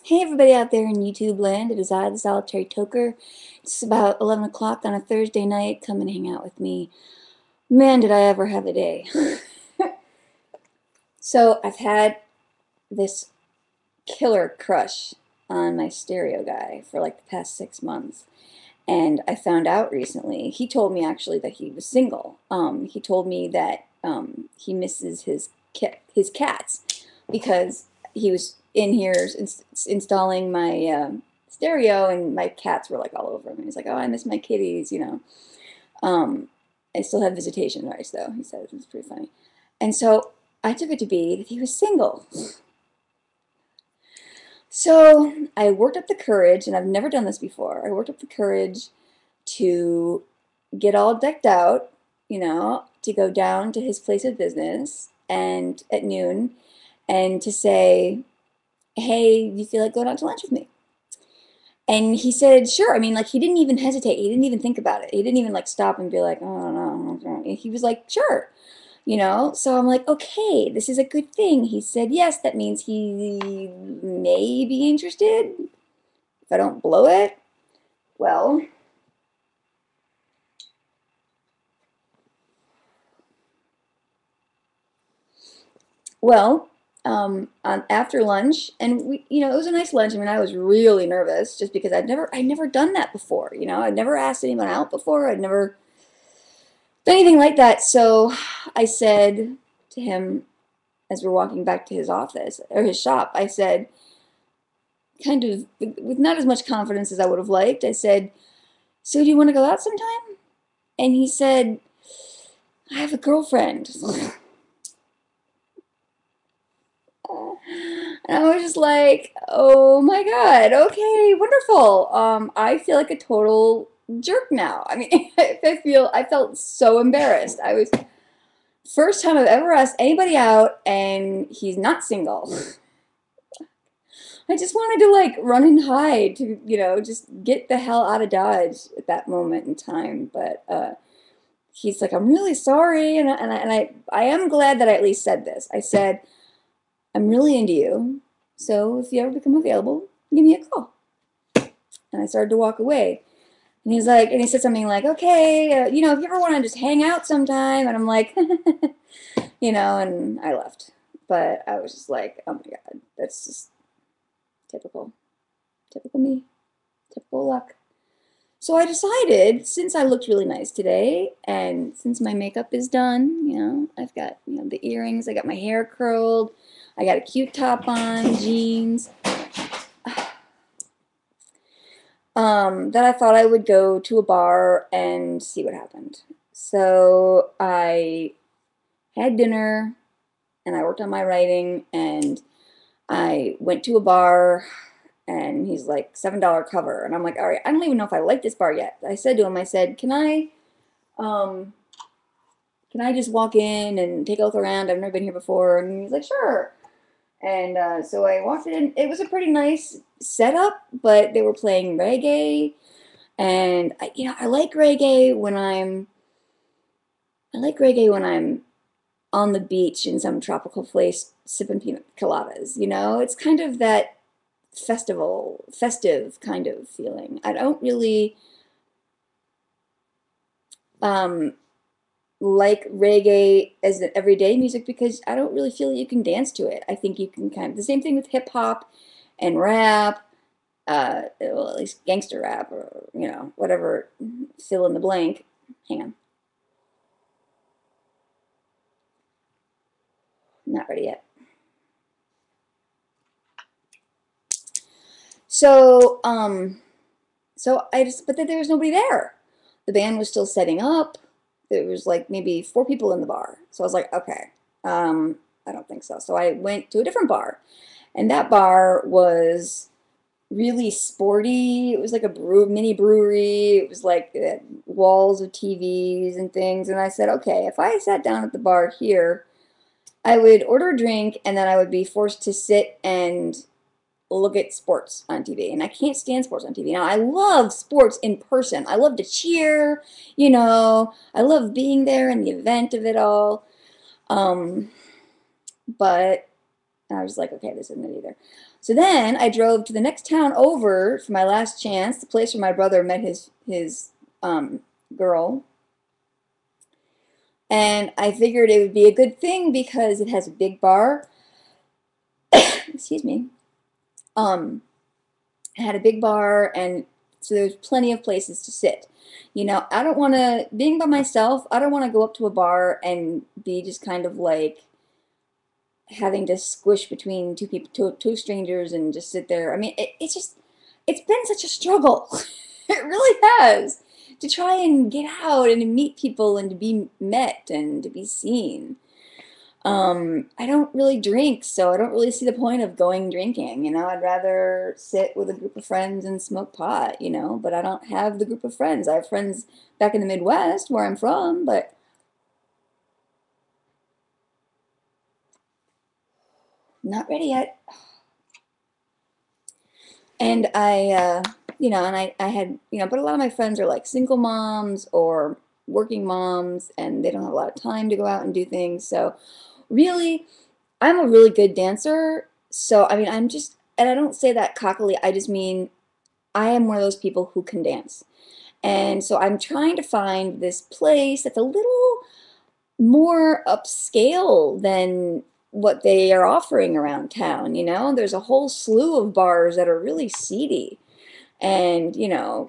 Hey everybody out there in YouTube land, it is I, the Solitary Toker. It's about 11 o'clock on a Thursday night. Come and hang out with me. Man, did I ever have a day. So I've had this killer crush on my stereo guy for like the past 6 months. And I found out recently, he told me actually that he was single. He told me that he misses his cats because he was in here installing my stereo, and my cats were like all over him. And he's like, "Oh, I miss my kitties." Um, I still have visitation rights, though. He said it was pretty funny. And so I took it to be that he was single. So I worked up the courage, and I've never done this before. I worked up the courage to get all decked out, to go down to his place of business and at noon and to say, "Hey, do you feel like going out to lunch with me?" And he said, "Sure." I mean, like, he didn't even hesitate. He didn't even think about it. He didn't even like stop and be like, "Oh no." He was like, "Sure." So I'm like, okay, this is a good thing. He said yes. That means he may be interested if I don't blow it. Well, Well, after lunch, and it was a nice lunch. I mean, I was really nervous just because I'd never done that before. I'd never asked anyone out before. I'd never done anything like that. So I said to him as we're walking back to his office or his shop, I said, kind of with not as much confidence as I would have liked, I said, "So do you want to go out sometime?" And he said, "I have a girlfriend." And I was just like, "Oh my God, okay, wonderful." I feel like a total jerk now. I mean, I felt so embarrassed. I was first time I've ever asked anybody out, and he's not single. I just wanted to like run and hide to, just get the hell out of Dodge at that moment in time. But he's like, "I'm really sorry," and I am glad that I at least said this. I said, "I'm really into you, so if you ever become available, give me a call." And I started to walk away. And he's like, and he said something like, "Okay, if you ever want to just hang out sometime," and I'm like, and I left. But I was just like, oh my God, that's just typical, typical me, typical luck. So I decided, since I looked really nice today, and since my makeup is done, I've got, the earrings, I got my hair curled, I got a cute top on, jeans, that I thought I would go to a bar and see what happened. So I had dinner, and I worked on my writing, and I went to a bar, and he's like, $7 cover. And I'm like, all right, I don't even know if I like this bar yet. I said to him, I said, um, can I just walk in and take a look around? I've never been here before. And he's like, sure. And so I walked in. It was a pretty nice setup, but they were playing reggae. And I like reggae when I'm on the beach in some tropical place sipping pina coladas. It's kind of that festive kind of feeling. I don't really um, like reggae as an everyday music because I don't really feel you can dance to it. I think you can kind of the same thing with hip hop and rap. Well, at least gangster rap or whatever, fill in the blank. Hang on, not ready yet. So but then there was nobody there. The band was still setting up. There was like maybe four people in the bar. So I was like, okay, I don't think so. So I went to a different bar, and that bar was really sporty. It was like a mini brewery. It was like walls of TVs and things. And I said, okay, if I sat down at the bar here, I would order a drink, and then I would be forced to sit and look at sports on TV. And I can't stand sports on TV. Now, I love sports in person. I love to cheer, I love being there and the event of it all. Um, but And I was like, okay, this isn't it either. So then I drove to the next town over for my last chance, the place where my brother met his girl. And I figured it would be a good thing because it has a big bar. Excuse me. Um, it had a big bar, and so there's plenty of places to sit. I don't want to, being by myself, I don't want to go up to a bar and be just kind of like having to squish between two people, two strangers, and just sit there. I mean, it's been such a struggle. It really has to try and get out and to meet people and to be met and to be seen. I don't really drink, so I don't really see the point of going drinking. I'd rather sit with a group of friends and smoke pot, but I don't have the group of friends. I have friends back in the Midwest where I'm from, but not ready yet. And I had, but a lot of my friends are like single moms or working moms, and they don't have a lot of time to go out and do things. So really, I'm a really good dancer. So, I mean, and I don't say that cockily, I just mean I am one of those people who can dance. And so I'm trying to find this place that's a little more upscale than what they are offering around town. There's a whole slew of bars that are really seedy. And,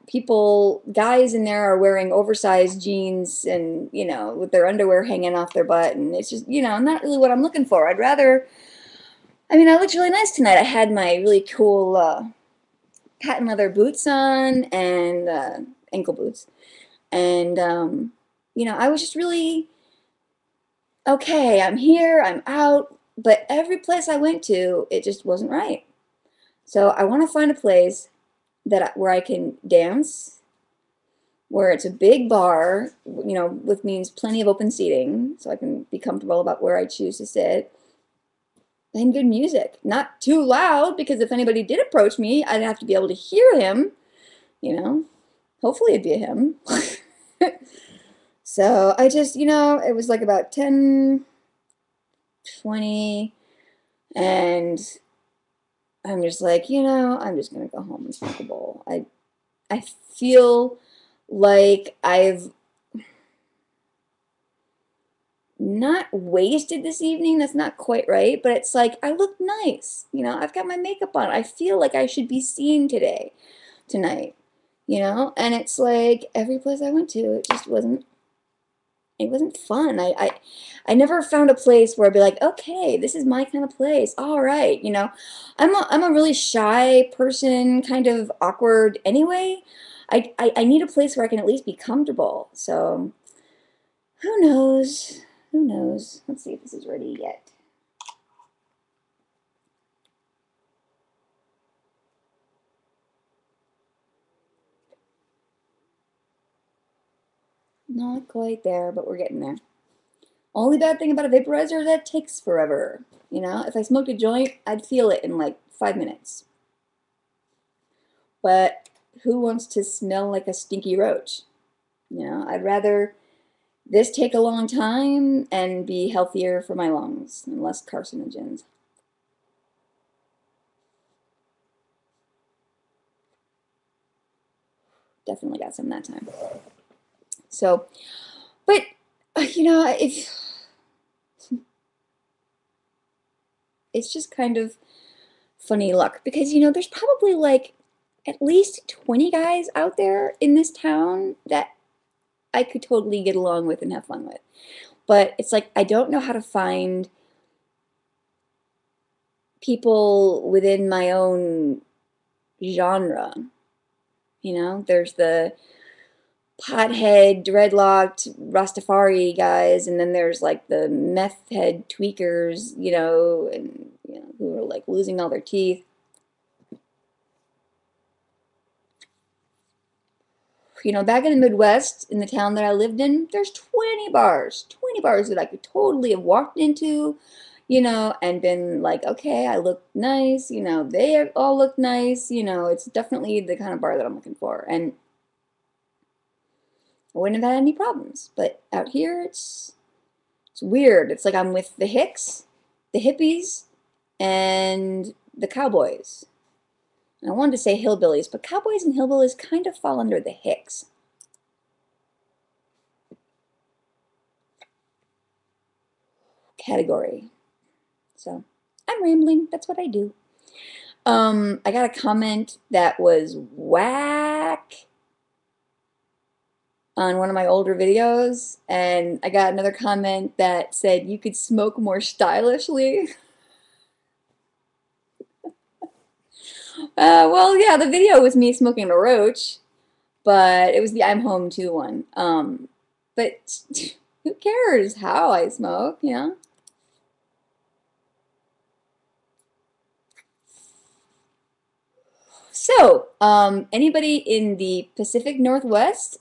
people, guys in there are wearing oversized jeans and, with their underwear hanging off their butt. And it's just, not really what I'm looking for. I mean, I looked really nice tonight. I had my really cool patent leather boots on and ankle boots. And, I was just really, okay, I'm here, I'm out. But every place I went to, it just wasn't right. So I want to find a place where I can dance, where it's a big bar, which means plenty of open seating, so I can be comfortable about where I choose to sit, and good music. Not too loud, because if anybody did approach me, I'd have to be able to hear him, you know. Hopefully it'd be a him. So I just, it was like about 10:20, and I'm just like, I'm just gonna go home and smoke a bowl. I feel like I've not wasted this evening. That's not quite right, but it's like I look nice. I've got my makeup on. I feel like I should be seen tonight. And it's like every place I went to, it wasn't fun. I never found a place where I'd be like, okay, this is my kind of place. All right, I'm a really shy person, kind of awkward anyway. I need a place where I can at least be comfortable. So who knows? Who knows? Let's see if this is ready yet. Not quite there, but we're getting there. Only bad thing about a vaporizer is that it takes forever. If I smoked a joint, I'd feel it in like 5 minutes. But who wants to smell like a stinky roach? I'd rather this take a long time and be healthier for my lungs and less carcinogens. Definitely got some that time. So, but it's just kind of funny luck because there's probably like at least 20 guys out there in this town that I could totally get along with and have fun with. But it's like I don't know how to find people within my own genre. There's the pothead, dreadlocked Rastafari guys, and then there's like the meth head tweakers, and who are like losing all their teeth. Back in the Midwest, in the town that I lived in, there's 20 bars that I could totally have walked into, and been like, okay, I look nice, they all look nice, it's definitely the kind of bar that I'm looking for, and I wouldn't have had any problems. But out here, it's weird. It's like I'm with the hicks, the hippies, and the cowboys. And I wanted to say hillbillies, but cowboys and hillbillies kind of fall under the Hicks category. So I'm rambling. That's what I do. I got a comment that was whack on one of my older videos, and I got another comment that said you could smoke more stylishly. Well, yeah, the video was me smoking a roach, but it was the I'm home too one. But who cares how I smoke, you know? So, anybody in the Pacific Northwest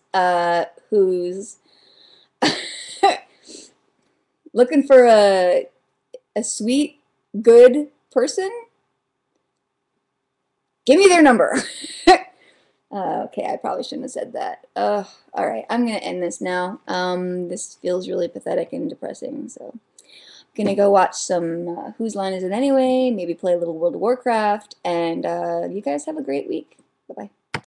who's looking for a sweet, good person, give me their number. Okay, I probably shouldn't have said that. All right, I'm gonna end this now. This feels really pathetic and depressing, so I'm gonna go watch some Whose Line Is It Anyway? Maybe play a little World of Warcraft, and you guys have a great week. Bye bye.